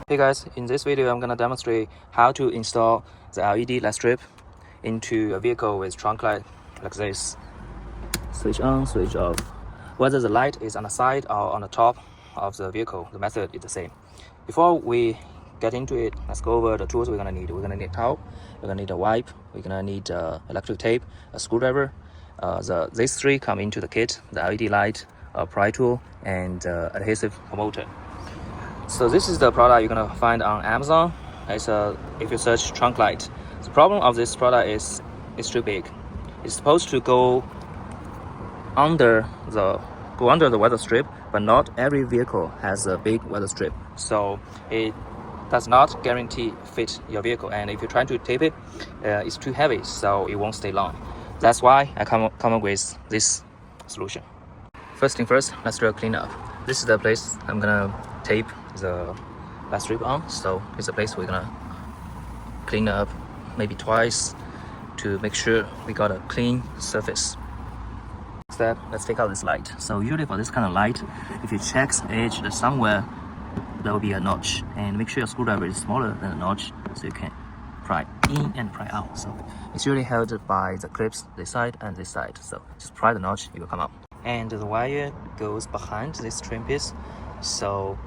Hey guys, in this video I'm gonna demonstrate how to install the LED light strip into a vehicle with trunk light like this. Switch on, switch off. Whether the light is on the side or on the top of the vehicle, the method is the same. Before we get into it, let's go over the tools we're gonna need. We're gonna need a towel, we're gonna need a wipe, we're gonna need electric tape, a screwdriver. These three come into the kit: the LED light, a pry tool, and adhesive promoter. So this is the product you're gonna find on Amazon. If you search trunk light. The problem of this product is it's too big. It's supposed to go under the weather strip, but not every vehicle has a big weather strip. So it does not guarantee fit your vehicle. And if you try to tape it, it's too heavy, so it won't stay long. That's why I come up with this solution. First thing first, let's do a cleanup. This is the place I'm gonna tape the light strip on. So it's a place we're gonna clean up maybe twice to make sure we got a clean surface. Step, let's take out this light. So usually for this kind of light, if you check the edge, there's somewhere there will be a notch, and make sure your screwdriver is smaller than the notch so you can pry in and pry out. So it's usually held by the clips this side and this side. So just pry the notch, it will come out. And the wire goes behind this trim piece. So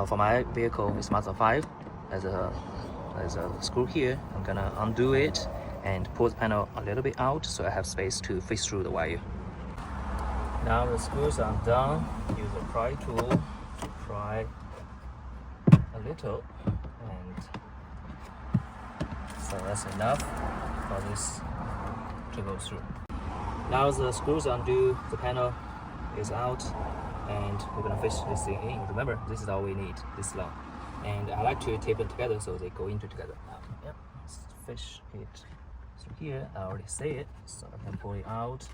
for my vehicle, it's Mazda 5. There's a screw here. I'm gonna undo it and pull the panel a little bit out so I have space to fish through the wire. Now the screws are undone. Use a pry tool to pry a little, and so that's enough for this to go through. Now the screws undo, the panel is out, and we're gonna fish this thing in. Remember, this is all we need, this long. And I like to tape them together so they go into together. Now, yep, let's fish it through here. I already say it, so I can pull it out.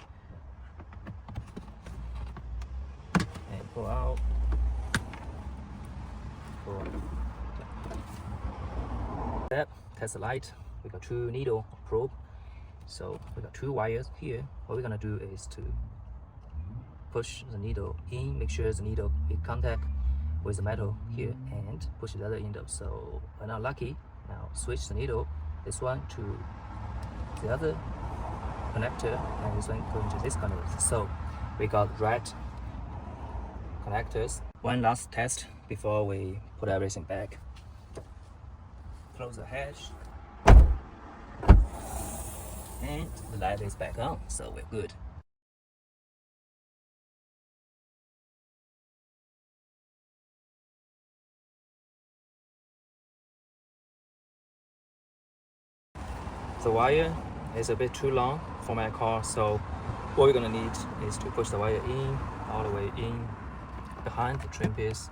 And pull out. Pull. Step, test the light. We got 2 needle probe. So we got 2 wires here. What we're gonna do is to push the needle in, make sure the needle in contact with the metal here, and push the other end up. So we're not lucky. Now switch the needle, this one to the other connector, and this one going to this connector. So we got red connectors. One last test before we put everything back. Close the hatch. And the light is back on, so we're good. The wire is a bit too long for my car, so what we're gonna need is to push the wire in, all the way in, behind the trim piece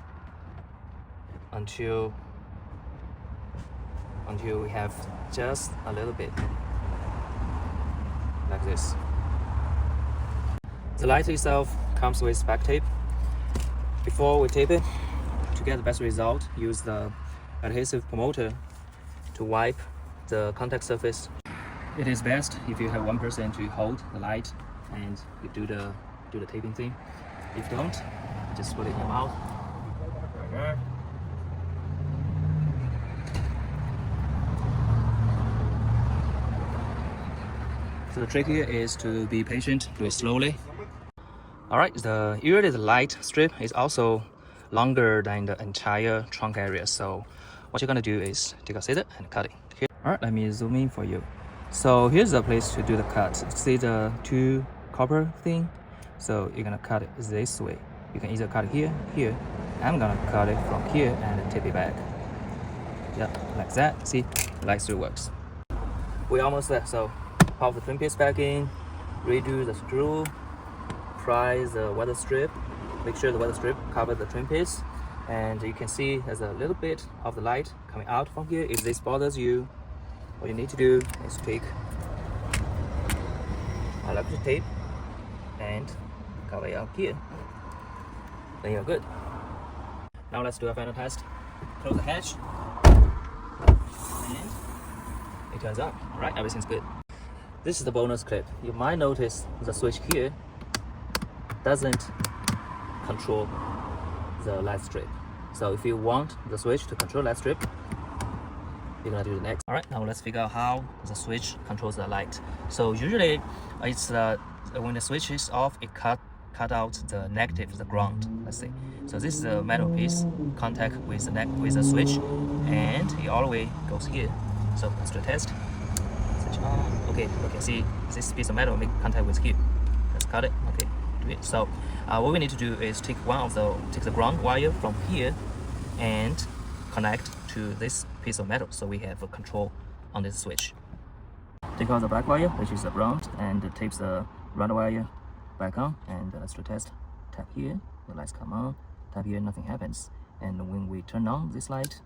until we have just a little bit. Like this. The light itself comes with back tape. Before we tape it, to get the best result, use the adhesive promoter to wipe the contact surface. It is best if you have one person to hold the light and you do the taping thing. If you don't, just put it in your mouth. Right there. So the trick here is to be patient, do it slowly. Alright, usually the light strip is also longer than the entire trunk area. So what you're gonna do is take a scissor and cut it. Here. Alright, let me zoom in for you. So here's the place to do the cut. See the 2 copper thing? So you're gonna cut it this way. You can either cut it here. I'm gonna cut it from here and tape it back. Yep, like that. See, the light strip works. We're almost there. So pop the trim piece back in, redo the screw, pry the weather strip, make sure the weather strip covers the trim piece, and you can see there's a little bit of the light coming out from here. If this bothers you, what you need to do is take electric tape and cover it up here. Then you're good. Now let's do a final test. Close the hatch, and it turns on. Alright, everything's good. This is the bonus clip. You might notice the switch here doesn't control the light strip. So if you want the switch to control light strip, you're gonna do the next. All right, now let's figure out how the switch controls the light. So usually it's when the switch is off, it cut out the negative, the ground, let's say. So this is a metal piece contact with the switch, and it all the way goes here. So let's do a test. Switch on. Okay, see this piece of metal make contact with here. Let's cut it. Okay, do it. So what we need to do is take the ground wire from here and connect to this piece of metal, so we have a control on this switch. Take out the black wire, which is the ground, and tape the red wire back on, and let's do a test. Tap here, the lights come on. Tap here, nothing happens. And when we turn on this light,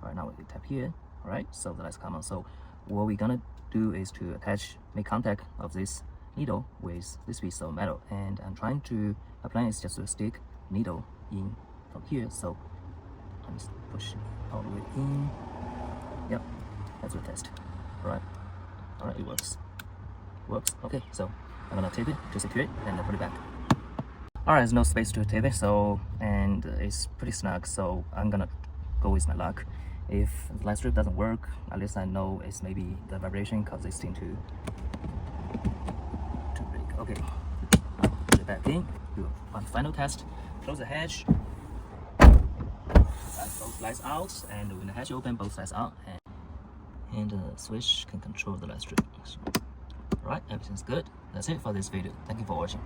all right, now we tap here, all right, so the lights come on. So what we're gonna do is to make contact of this needle with this piece of metal, and I'm trying to, my plan is just to stick needle in from here. So I'm just push it all the way in. Yep, that's a test. All right, it works. Okay, so I'm gonna tape it to secure it and put it back. All right, there's no space to tape it, so, and it's pretty snug, so I'm gonna go with my luck. If the light strip doesn't work, at least I know it's maybe the vibration causes this thing to break. Okay, now put it back in, do one final test. Close the hatch, both lights out, and when the hatch open, both lights out, and the switch can control the light strip. Alright, everything's good. That's it for this video. Thank you for watching.